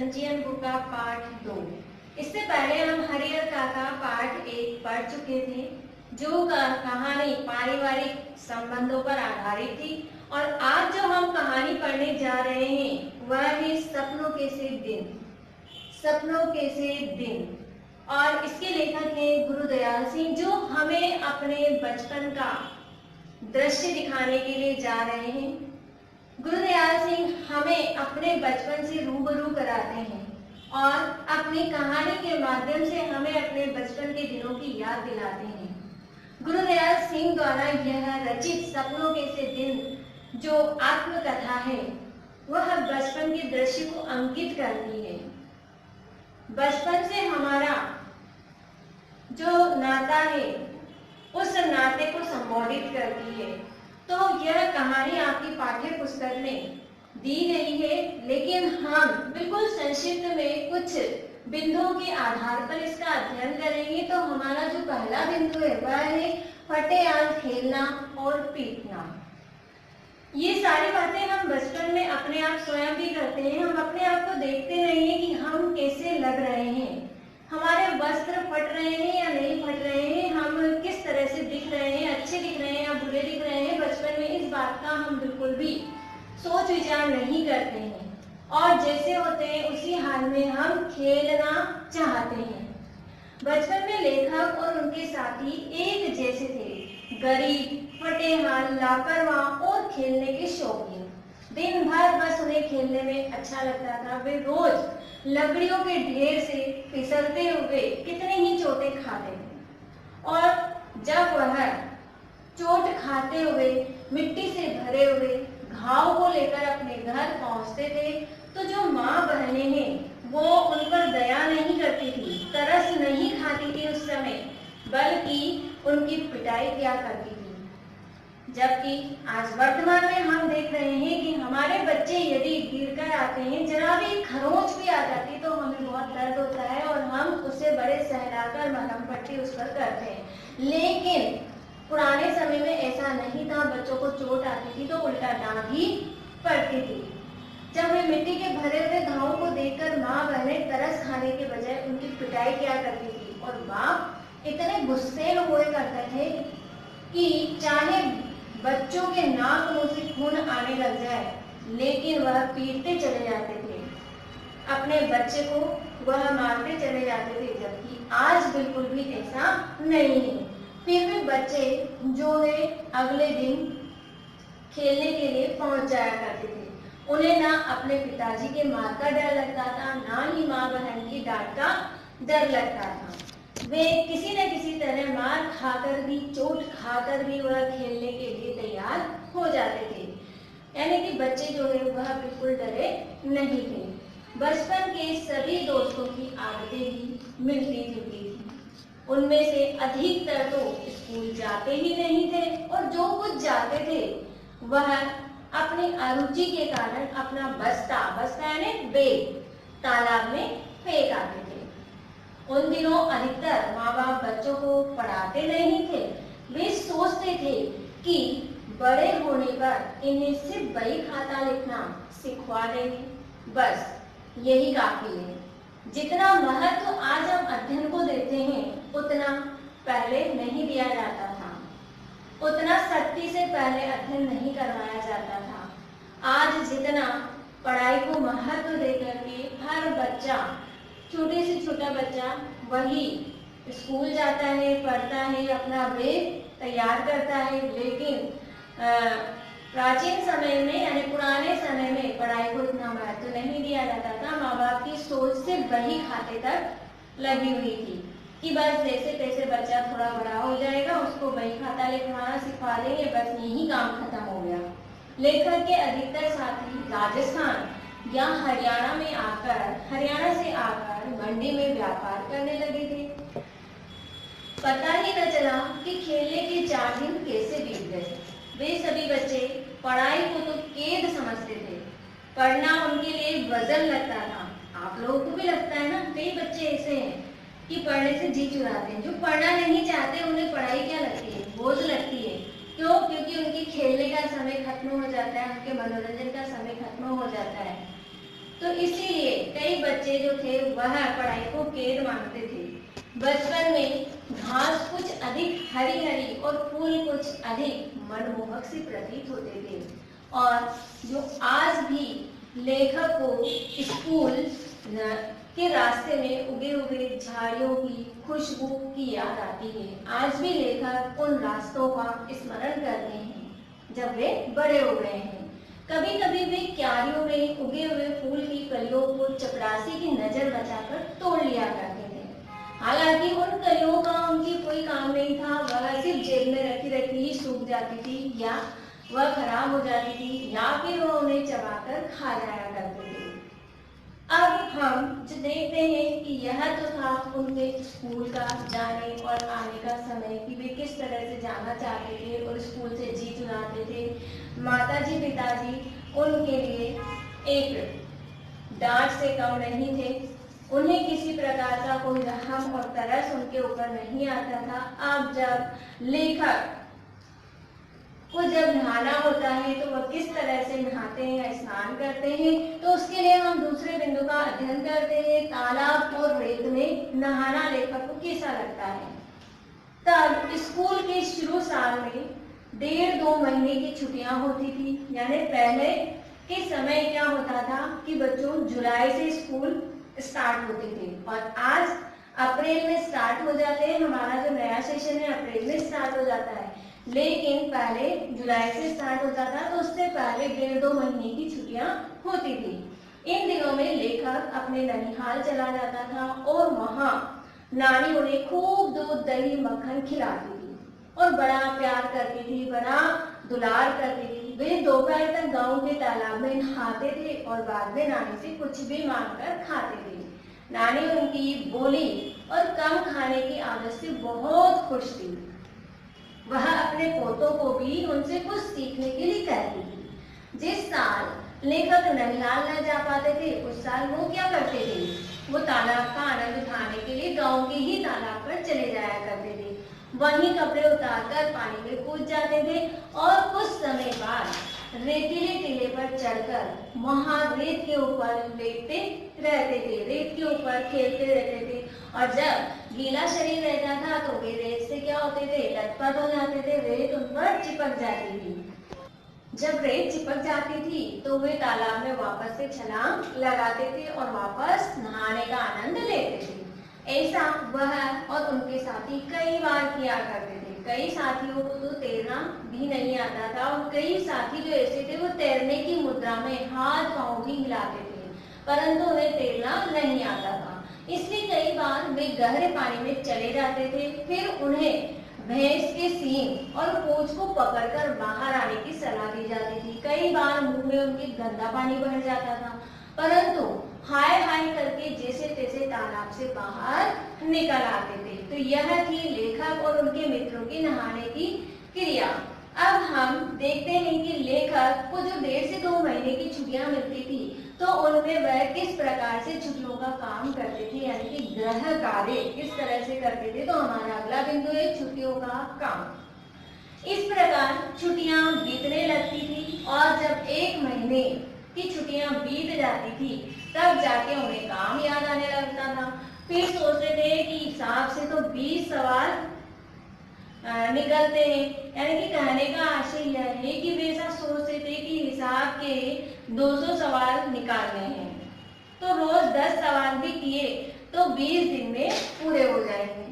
संचयन बुक का पाठ 2। इससे पहले हम हरिहर काका पाठ 1 पढ़ चुके थे, जो कहानी पारिवारिक संबंधों पर आधारित थी। और आज जो हम कहानी पढ़ने जा रहे हैं वह है सपनों के से दिन। सपनों के से दिन। और इसके लेखक हैं गुरुदयाल सिंह, जो हमें अपने बचपन का दृश्य दिखाने के लिए जा रहे हैं। गुरुदयाल सिंह हमें अपने बचपन से रूबरू कराते हैं और अपनी कहानी के माध्यम से हमें अपने बचपन के दिनों की याद दिलाते हैं। गुरुदयाल सिंह द्वारा यह रचित सपनों के से दिन जो आत्मकथा है वह बचपन के दृश्य को अंकित करती है। बचपन से हमारा जो नाता है उस नाते को संबोधित करती है। तो यह कहानी आपकी पाठ्य पुस्तक में दी गई है, लेकिन हम बिल्कुल संक्षिप्त में कुछ बिंदुओं के आधार पर इसका अध्ययन करेंगे। तो हमारा जो पहला बिंदु है वह है फटेयाल खेलना और पीटना। ये सारी बातें हम बचपन में अपने आप स्वयं भी करते हैं। हम अपने आप को देखते नहीं हैं कि हम कैसे लग रहे हैं, हमारे वस्त्र फट रहे हैं या नहीं फट रहे हैं, हम किस तरह से दिख रहे हैं, अच्छे दिख रहे हैं या बुरे दिख रहे हैं। बचपन में इस बात का हम बिल्कुल भी सोच विचार नहीं करते हैं और जैसे होते हैं उसी हाल में हम खेलना चाहते हैं। बचपन में लेखक और उनके साथी एक जैसे थे, गरीब, फटेहाल, लापरवाह और खेलने के शौकीन। दिन भर बस उन्हें खेलने में अच्छा लगता था। वे रोज लकड़ियों के ढेर से फिसलते हुए कितनी ही चोटें खाते थे और जब वह चोट खाते हुए मिट्टी से भरे हुए घाव को लेकर अपने घर पहुंचते थे तो जो माँ बहनें हैं वो उन पर दया नहीं करती थी, तरस नहीं खाती थी उस समय, बल्कि उनकी पिटाई किया करती थी। जबकि आज वर्तमान में हम देख रहे हैं कि हमारे बच्चे यदि गिरकर आते हैं, जरा भी खरोंच भी आ जाती तो हमें बहुत दर्द होता है और हम उसे बड़े सहलाकर मलहम पट्टी उस पर करते हैं। लेकिन पुराने समय में ऐसा नहीं था। बच्चों को चोट आती थी तो उल्टा डांट ही पड़ती थी। जब वे मिट्टी के भरे हुए घावों को देखकर माँ बहनें तरस खाने के बजाय उनकी पिटाई किया करती थी और बाप इतने गुस्से हुए करते थे कि चाहे बच्चों के नाक मुंह से खून आने लग जाए लेकिन वह पीटते चले जाते थे, अपने बच्चे को वह मारते चले जाते थे। जबकि आज बिल्कुल भी ऐसा नहीं है। फिर भी बच्चे जो है अगले दिन खेलने के लिए पहुंच जाया करते थे। उन्हें ना अपने पिताजी के मार का डर लगता था, ना ही माँ बहन की डांट का डर लगता था। वे किसी न किसी तरह मार खाकर भी, चोट खाकर भी वह खेलने के लिए तैयार हो जाते थे। यानी कि बच्चे जो है वह बिल्कुल डरे नहीं थे। बचपन के सभी दोस्तों की आदतें भी मिलती जुलती थी। उनमें से अधिकतर तो स्कूल जाते ही नहीं थे और जो कुछ जाते थे वह अपनी अरुचि के कारण अपना बस्ता यानी बैग तालाब में फेंक आते थे। उन दिनों अधिकतर माँ बाप बच्चों को पढ़ाते नहीं थे। वे सोचते थे कि बड़े होने पर इन्हें सिर्फ बही खाता लिखना सिखवा देंगे, बस यही काफी है। जितना महत्व आज हम अध्ययन को देते हैं उतना पहले नहीं दिया जाता था, उतना सख्ती से पहले अध्ययन नहीं करवाया जाता था। आज जितना पढ़ाई को महत्व देकर के हर बच्चा, छोटे से छोटा बच्चा वही स्कूल जाता है, पढ़ता है, अपना बैग तैयार करता है। लेकिन प्राचीन समय में यानी पुराने समय में पढ़ाई को इतना महत्व नहीं दिया जाता था। माँ बाप की सोच से बही खाते तक लगी हुई थी कि बस जैसे तैसे बच्चा थोड़ा बड़ा हो जाएगा, उसको बही खाता लिखवाना सिखा देंगे, बस यही काम खत्म हो गया। लेखक के अधिकतर साथी राजस्थान या हरियाणा से आकर मंडी में व्यापार करने लगे थे। पता ही न चला कि खेलने के 4 दिन कैसे बीत गए। वे सभी बच्चे पढ़ाई को तो कैद समझते थे, पढ़ना उनके लिए वजन लगता था। आप लोगों को भी लगता है ना, कई बच्चे ऐसे हैं कि पढ़ने से जी चुराते हैं। जो पढ़ना नहीं चाहते उन्हें पढ़ाई क्या लगती है, बोझ लगती है। क्यों? क्योंकि उनके खेलने का समय खत्म हो जाता है, उनके मनोरंजन का समय खत्म हो जाता है। तो इसीलिए कई बच्चे जो थे वह पढ़ाई को खेद मानते थे। बचपन में घास कुछ अधिक हरी हरी और फूल कुछ अधिक मनमोहक से प्रतीत होते थे, और जो आज भी लेखक को स्कूल के रास्ते में उगे हुए झाड़ियों की खुशबू की याद आती है। आज भी लेखक उन रास्तों का स्मरण करते हैं जब वे बड़े हो गए हैं। कभी कभी वे क्यारियों में उगे हुए फूल की कलियों को चपरासी की नजर बचाकर तोड़ लिया करते थे। हालांकि उन कलियों का उनकी कोई काम नहीं था, वह सिर्फ जेब में रखी रखी ही सूख जाती थी, या वह खराब हो जाती थी, या फिर वह उन्हें चबाकर खा जाया करते थे। अब हम जो देखते हैं कि यह तो था उनके स्कूल का जाने और आने का समय, कि वे किस तरह से जाना चाहते थे और स्कूल से जी चुराते थे। माताजी पिताजी उनके लिए एक डांट से कम नहीं थे, उन्हें किसी प्रकार का कोई रहम और तरस उनके ऊपर नहीं आता था। अब जब लेखक को जब नहाना होता है तो वह किस तरह से नहाते हैं या स्नान करते हैं, तो उसके लिए हम दूसरे बिंदु का अध्ययन करते हैं। तालाब और रेत में नहाना लेखक को कैसा लगता है। तब स्कूल के शुरू साल में 1.5-2 महीने की छुट्टियां होती थी, यानी पहले के समय क्या होता था कि बच्चों जुलाई से स्कूल स्टार्ट होते थे, और आज अप्रैल में स्टार्ट हो जाते हैं। हमारा जो नया सेशन है अप्रैल में स्टार्ट हो जाता है, लेकिन पहले जुलाई से स्टार्ट होता था, तो उससे पहले 1.5-2 महीने की छुट्टियां होती थी। इन दिनों में लेखक अपने ननिहाल चला जाता था और वहां नानी उन्हें खूब दूध दही मक्खन खिलाती थी और बड़ा प्यार करती थी, बड़ा दुलार करती थी। वे दोपहर तक गांव के तालाब में नहाते थे और बाद में नानी से कुछ भी मांगकर खाते थे। नानी उनकी बोली और कम खाने की आदत से बहुत खुश थी। वह अपने पोतों को भी उनसे कुछ सीखने के लिए कहती थी। जिस साल लेखक ननिहाल न जा पाते थे, उस साल वो क्या करते थे, वो तालाब का आनंद उठाने के लिए गांव के ही तालाब पर चले जाया करते थे। वहीं कपड़े उतारकर पानी में कूद जाते थे और कुछ समय बाद रेतीले टीले पर चढ़कर वहां रेत के ऊपर लेटते रहते थे, रेत के ऊपर खेलते रहते थे। और जब गीला शरीर रहता था तो वे रेत से क्या होते थे, लथपथ हो जाते थे, रेत उन पर चिपक जाती थी। जब रेत चिपक जाती थी तो वे तालाब में वापस से छलांग लगाते थे और वापस नहाने का आनंद लेते थे। ऐसा वह और उनके साथी कई बार किया करते थे। कई साथियों को तो तैरना भी नहीं आता था और कई साथी जो ऐसे थे वो तैरने की मुद्रा में हाथ पांव भी हिलाते थे, परंतु उन्हें तैरना नहीं आता था। इसलिए कई बार वे गहरे पानी में चले जाते थे। फिर उन्हें भैंस के सींग और पूंछ को पकड़कर बाहर आने की सलाह दी जाती थी। कई बार मुंह में उनके गंदा पानी भर जाता था, परंतु हाय हाय करके जैसे तैसे तालाब से बाहर निकल आते थे। तो यह थी लेखक और उनके मित्रों की नहाने की क्रिया। अब हम देखते हैं कि लेखक को जो 1.5 से 2 महीने की छुट्टियां मिलती थी, तो उनमें वह किस प्रकार से छुट्टियों का काम करते थे, यानी कि गृह कार्य किस तरह से करते थे। तो हमारा अगला बिंदु है छुट्टियों का काम। इस प्रकार छुट्टियां बीतने लगती थी और जब 1 महीने की छुट्टियां बीत जाती थी तब जाके उन्हें काम याद आने लगता था। फिर सोचते थे कि हिसाब से तो 20 सवाल निकलते हैं, यानी कि कहने का आशय यह है कि वे ऐसा सोचते थे कि हिसाब के 200 सवाल निकालने हैं, तो रोज 10 सवाल भी किए तो 20 दिन में पूरे हो जाएंगे।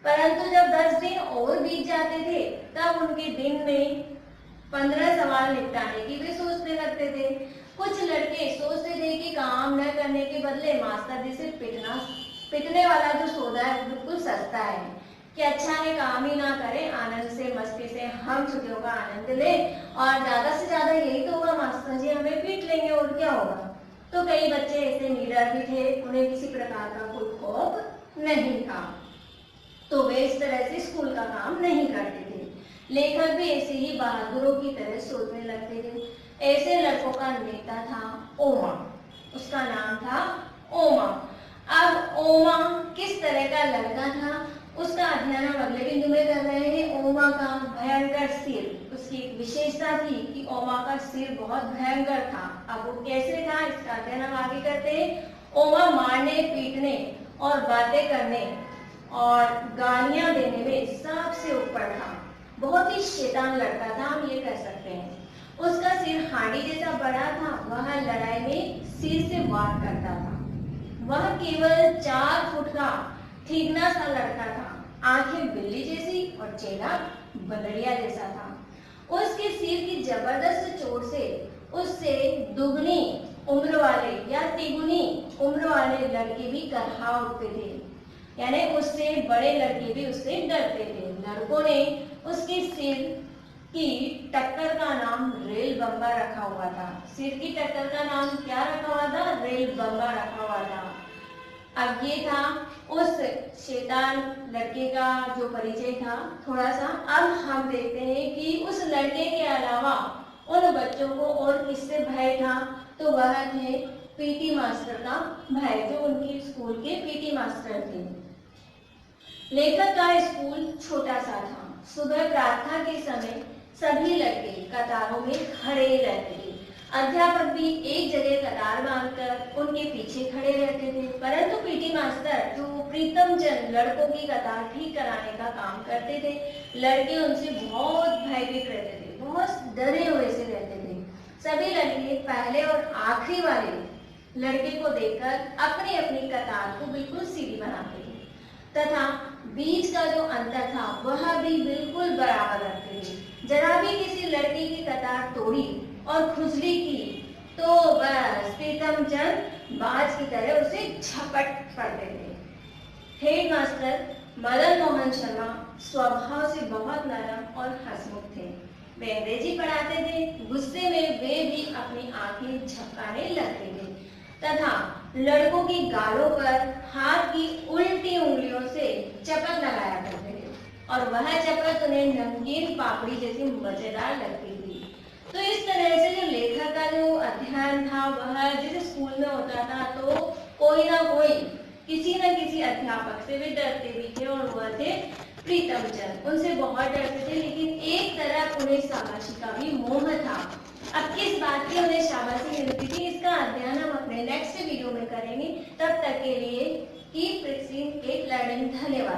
परंतु जब 10 दिन और बीत जाते थे तब उनके दिन में 15 सवाल निपटाने की वे सोचने लगते थे। कुछ लड़के सोचते थे कि काम न करने के बदले मास्टर जी से पिटने वाला जो सौदा है बिल्कुल सस्ता है, कि अच्छा है काम ही ना करें, आनंद से मस्ती से हम छुट्टियों का आनंद लें, और ज्यादा से ज्यादा यही तो होगा, मास्टर जी हमें पीट लेंगे और क्या होगा। तो कई बच्चे ऐसे निडर भी थे, उन्हें किसी प्रकार का कोई खौफ नहीं था, तो वे इस तरह से स्कूल का काम नहीं करते थे। लेखक भी ऐसे ही बहादुरों की तरह सोचने लगते थे। ऐसे लड़कों का नेता था ओमा, उसका नाम था ओमा। अब ओमा किस तरह का लड़का था उसका अध्ययन हम अगले बिंदु में कर रहे हैं। ओमा का भयंकर सिर, उसकी एक विशेषता थी कि ओमा का सिर बहुत भयंकर था। अब वो कैसे था इसका अध्ययन हम आगे करते हैं। ओमा मारने, पीटने और बातें करने और गालियां देने में सबसे ऊपर था। बहुत ही शैतान लड़का था, हम ये कह सकते हैं। उसका सिर हांडी जैसा बड़ा था। वह लड़ाई में सिर से वार करता था। वह केवल 4 फुट का ठीकना सा लड़का था। आंखें बिल्ली जैसी और चेहरा बदड़िया जैसा था। उसके सिर की जबरदस्त चोट से उससे दुगनी उम्र वाले या तिगुनी उम्र वाले लड़के भी करहा उठते थे, यानी उससे बड़े लड़के भी उससे डरते थे। लड़कों ने उसके सिर की टक्कर का नाम रेल बम्बा रखा हुआ था। सिर की टक्कर का नाम क्या रखा हुआ था? रेल बम्बा रखा हुआ था। अब ये था उस शैतान लड़के का जो परिचय था थोड़ा सा। अब हम देखते हैं कि उस लड़के के अलावा उन बच्चों को और किससे भय था, तो वह थे पीटी मास्टर का भय, जो उनके स्कूल के पीटी मास्टर थे। लेखक का स्कूल छोटा सा था। सुबह प्रार्थना के समय सभी लड़के कतारों में खड़े रहते थे। अध्यापक भी एक जगह कतार बांधकर उनके पीछे खड़े रहते थे। परंतु पीटी मास्टर जो प्रीतम चंद लड़कों की कतार ठीक कराने का काम करते थे, लड़के उनसे बहुत भयभीत रहते थे, बहुत डरे हुए से रहते थे। सभी लड़के पहले और आखिरी वाले लड़के को देखकर अपनी अपनी कतार को बिल्कुल सीधी बनाते थे तथा बीच का जो अंतर था वह भी बिल्कुल बराबर रखते थे। जरा भी किसी लड़के की कतार तोड़ी और खुजली की तो बस प्रीतम चंद बाज की तरह उसे झपट पड़ते थे। हेड मास्टर मदन मोहन शर्मा स्वभाव से बहुत नरम और हंसमुख थे। वे अंग्रेजी पढ़ाते थे। गुस्से में वे भी अपनी आंखें झपकाने लगते थे तथा लड़कों की गालों पर हाथ की उल्टी उंगलियों से चपत लगाया करते थे और वह चपत उन्हें नमकीन पापड़ी जैसी मजेदार लगती थी। तो इस तरह से जो लेखक का जो अध्ययन था वह जैसे स्कूल में होता था, तो कोई ना कोई किसी न किसी अध्यापक से वे डरते भी थे और वह थे प्रीतम चंद। उनसे बहुत डरते थे, लेकिन एक तरफ उन्हें शाबाशी का भी मोह था। अब किस बात की उन्हें शाबाशी मिलती थी, इसका अध्ययन हम अपने नेक्स्ट वीडियो में करेंगे। तब तक के लिए कीप लर्निंग। धन्यवाद।